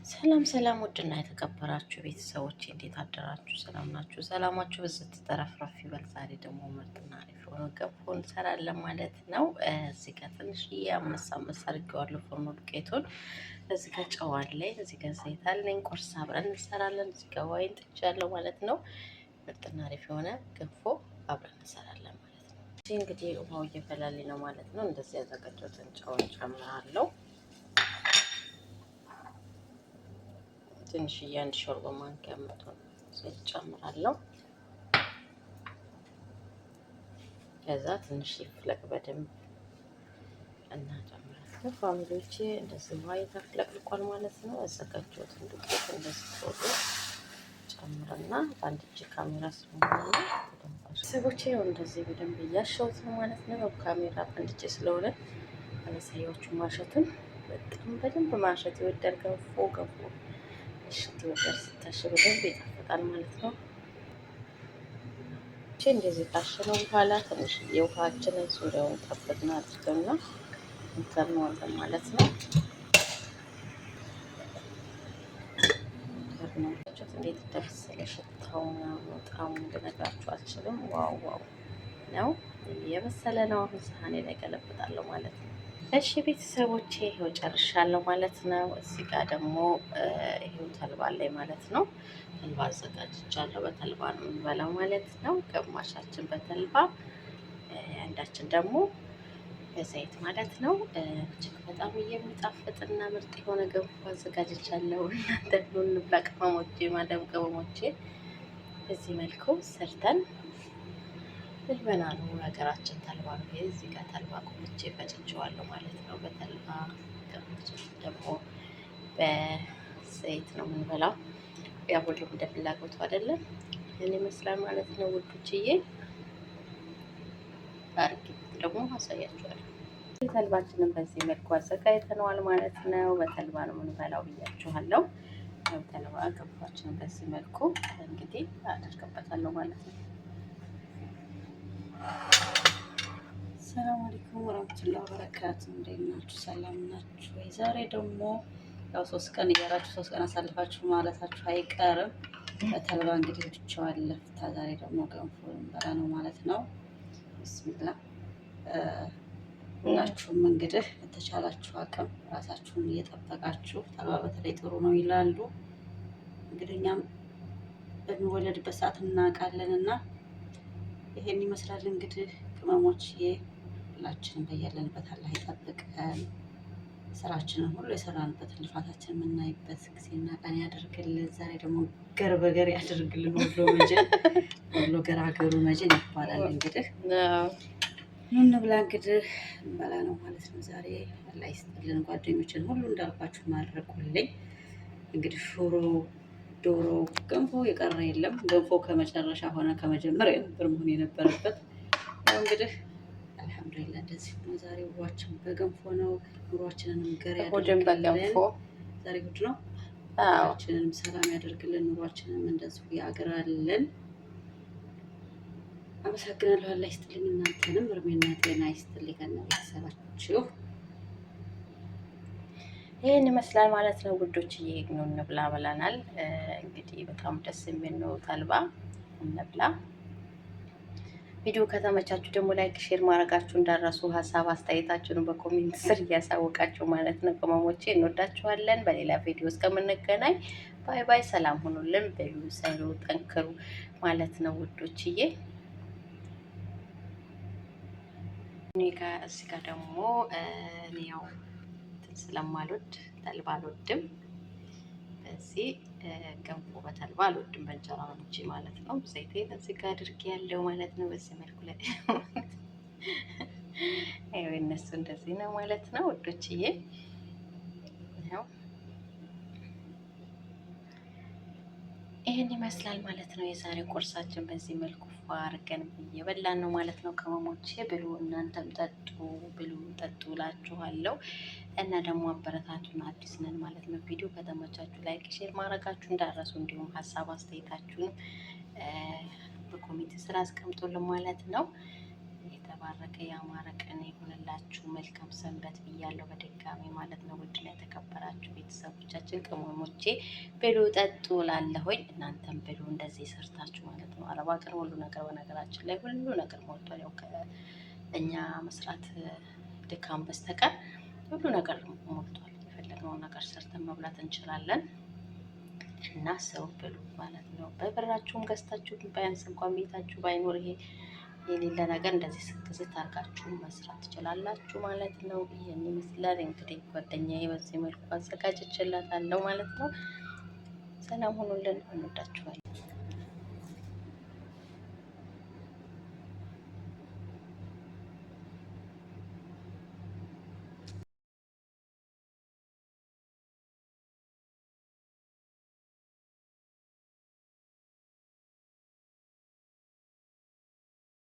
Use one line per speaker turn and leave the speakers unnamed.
ሰላም ሰላም፣ ውድና የተከበራችሁ ቤተሰቦች እንዴት አደራችሁ? ሰላም ናችሁ? ሰላማችሁ በዚህ ተረፍረፍ ይበል። ዛሬ ደግሞ ምርጥና አሪፍ የሆነ ገንፎ እንሰራለን ማለት ነው። እዚህ ጋር ትንሽዬ አመሳ አድርጌዋለሁ ፎርኖ ዱቄቱን። እዚህ ጋር ጨው አለኝ፣ እዚህ ጋር ዘይት አለኝ። ቁርስ አብረን እንሰራለን። እዚህ ጋር ዋይን ጥጃለሁ ማለት ነው። ምርጥና አሪፍ የሆነ ገንፎ አብረን እንሰራለን ማለት ነው። እንግዲህ ውሃው እየፈላልኝ ነው ማለት ነው። እንደዚህ ያዘጋጀሁትን ጨውን ጨምራለሁ። ትንሽዬ አንድ ሾርባ ማንኪያ የምትሆን ዘይት ጨምራለሁ። ከዛ ትንሽ ይፍለቅ በደንብ እና ጨምራለሁ። ፋሚሊዎቼ እንደዚህ ውሃ ተፍለቅልቋል ማለት ነው። ያዘጋጀሁትን ዱቄት እንደዚህ ፎቶ ጨምርና በአንድ እጅ ካሜራ ስለሆነ ሰቦቼ እንደዚህ በደንብ እያሸሁት ነው ማለት ነው። ካሜራ በአንድ እጅ ስለሆነ አላሳያችሁ ማሸቱን። በጣም በደንብ ማሸት ይወዳል ገንፎ እሽት ወደር ስታሽ በደንብ ይጣፍጣል ማለት ነው። እንደዚህ ታሽነው በኋላ ትንሽ የውሃችንን ዙሪያውን ጠብቅና አድርገውና እንተርነዋለን ማለት ነው። እንዴት እንደመሰለ ሽታው በጣም ልነግራችሁ አልችልም። ዋው ዋው ነው። የበሰለ ነው። አሁን ሳህኔ ላይ ገለብጣለሁ ማለት ነው። እሺ ቤተሰቦቼ ይሄው ጨርሻለሁ ማለት ነው። እዚህ ጋር ደግሞ ይሄው ተልባ አለኝ ማለት ነው። ተልባ አዘጋጅቻለሁ። በተልባ ነው የምንበላው ማለት ነው። ግማሻችን በተልባ አንዳችን ደግሞ በዘይት ማለት ነው። እጅግ በጣም የሚጣፍጥና ምርጥ የሆነ ገንፎ አዘጋጅቻለሁ። እናንተ ሁሉ እንብላ ቅመሞቼ፣ ማዳም ቅመሞቼ በዚህ መልኩ ሰርተን ልበና ነው። ሀገራችን ተልባ ነው። እዚህ ጋር ተልባ ቆልቼ ፈጭቼዋለሁ ማለት ነው። በተልባ ደግሞ በዘይት ነው የምንበላው። ያው ሁሉም እንደ ፍላጎቱ አይደለም። ይህን ይመስላል ማለት ነው ውዶችዬ። አርጊ ደግሞ አሳያችኋለሁ። ተልባችንን በዚህ መልኩ አዘጋጅተነዋል ማለት ነው። በተልባ ነው የምንበላው ብያችኋለሁ። ተልባ ገንፏችንን በዚህ መልኩ እንግዲህ አደርግበታለሁ ማለት ነው። ሰላም አለይኩም ወራህመቱላሂ ወበረካቱ። እንዴት ናችሁ? ሰላም ናችሁ ወይ? ዛሬ ደግሞ ያው 3 ቀን እያላችሁ 3 ቀን አሳልፋችሁ ማለታችሁ አይቀርም። በተልባ እንግዲህ ብቻዋን ለፍታ ዛሬ ደግሞ ገንፎ እንበላ ነው ማለት ነው። ቢስሚላ ሁላችሁም እንግዲህ በተቻላችሁ አቅም ራሳችሁን እየጠበቃችሁ፣ ተልባ በተለይ ጥሩ ነው ይላሉ። እንግዲህ እኛም በሚወለድበት ሰዓት እናውቃለንና ይሄን ይመስላል እንግዲህ ቅመሞች። ሁላችንም በያለንበት አላህ ይጠብቀን። ስራችንን ሁሉ የሰራንበትን ልፋታችንን የምናይበት ጊዜና ቀን ያደርግልን። ዛሬ ደግሞ ገር በገር ያደርግልን። ወሎ ገር ሀገሩ መጀን ይባላል። እንግዲህ ምን ብላ እንግዲህ እንበላ ነው ማለት ነው። ዛሬ አላህ ይስጥልን። ጓደኞችን ሁሉ እንዳልኳችሁ ማድረጉልኝ። እንግዲህ ሽሮ፣ ዶሮ፣ ገንፎ የቀረ የለም። ገንፎ ከመጨረሻ ሆነ ከመጀመሪያ ነበር መሆን የነበረበት። ያው እንግዲህ አልሐምዱሊላህ እንደዚህ ሆኖ ዛሬ ውሏችን በገንፎ ነው። ኑሯችንንም ገር ያደርግልን። ዛሬ እሑድ ነው። ኑሯችንንም ሰላም ያደርግልን። ኑሯችንንም እንደዚሁ ያግራልን። አመሰግናለሁ። አላህ ይስጥልኝ። እናንተንም እርሜና ጤና ይስጥልኝ ከነ ቤተሰባችሁ። ይህን ይመስላል ማለት ነው ውዶችዬ። ነው እንብላ ብለናል። እንግዲህ በጣም ደስ የሚል ነው። ተልባ እንብላ። ቪዲዮ ከተመቻችሁ ደግሞ ላይክ፣ ሼር ማድረጋችሁ እንዳረሱ፣ ሀሳብ አስተያየታችሁን በኮሜንት ስር እያሳወቃችሁ ማለት ነው። ቅመሞቼ እንወዳችኋለን። በሌላ ቪዲዮ እስከምንገናኝ ባይ ባይ። ሰላም ሁኑልን። በሉ ሰሩ፣ ጠንክሩ ማለት ነው ውዶችዬ። እዚህ ጋር ደግሞ እኔ ያው ስለማልወድ ተልባ አልወድም። በዚህ ገንፎ በተልባ አልወድም። በእንጀራ ነው እንጂ ማለት ነው። ዘይቴን እዚህ ጋር አድርጌ ያለው ማለት ነው። በዚህ መልኩ ላይ እነሱ እንደዚህ ነው ማለት ነው ውዶችዬ። ይህን ይመስላል ማለት ነው። የዛሬ ቁርሳችን በዚህ መልኩ አድርገን እየበላን ነው ማለት ነው። ቅመሞቼ ብሉ፣ እናንተም ጠጡ፣ ብሉ ጠጡ እላችኋለሁ። እና ደግሞ አበረታቱን፣ አዲስ ነን ማለት ነው። ቪዲዮ ከተመቻችሁ ላይክ፣ ሼር ማድረጋችሁ እንዳረሱ፣ እንዲሁም ሀሳብ አስተያየታችሁን በኮሜንት ስራ አስቀምጡልን ማለት ነው።
የተባረከ ያማረ ቀን ይሁንላችሁ። መልካም ሰንበት ብያለሁ በድጋሚ ማለት ነው። ውድና የተከበራችሁ ቤተሰቦቻችን ቅመሞቼ ብሉ ጠጡ ላለሁኝ እናንተም ብሉ እንደዚህ ሰርታችሁ ማለት ነው። አረብ ሀገር ሁሉ ነገር በነገራችን ላይ ሁሉ ነገር ሞልቷል። ያው ከእኛ መስራት ድካም በስተቀር ሁሉ ነገር ሞልቷል። የፈለግነውን ነገር ሰርተን መብላት እንችላለን። እና ሰው ብሉ ማለት ነው። በብራችሁም ገዝታችሁ ቢያንስ እንኳን ቤታችሁ ባይኖር ይሄ የሌለ ነገር እንደዚህ ስክስት አድርጋችሁ መስራት ትችላላችሁ ማለት ነው። ይህን ይመስላል እንግዲህ ጓደኛዬ በዚህ መልኩ አዘጋጅቼላታለሁ ማለት ነው። ሰላም ሁኑልን፣ እንወዳችኋለን።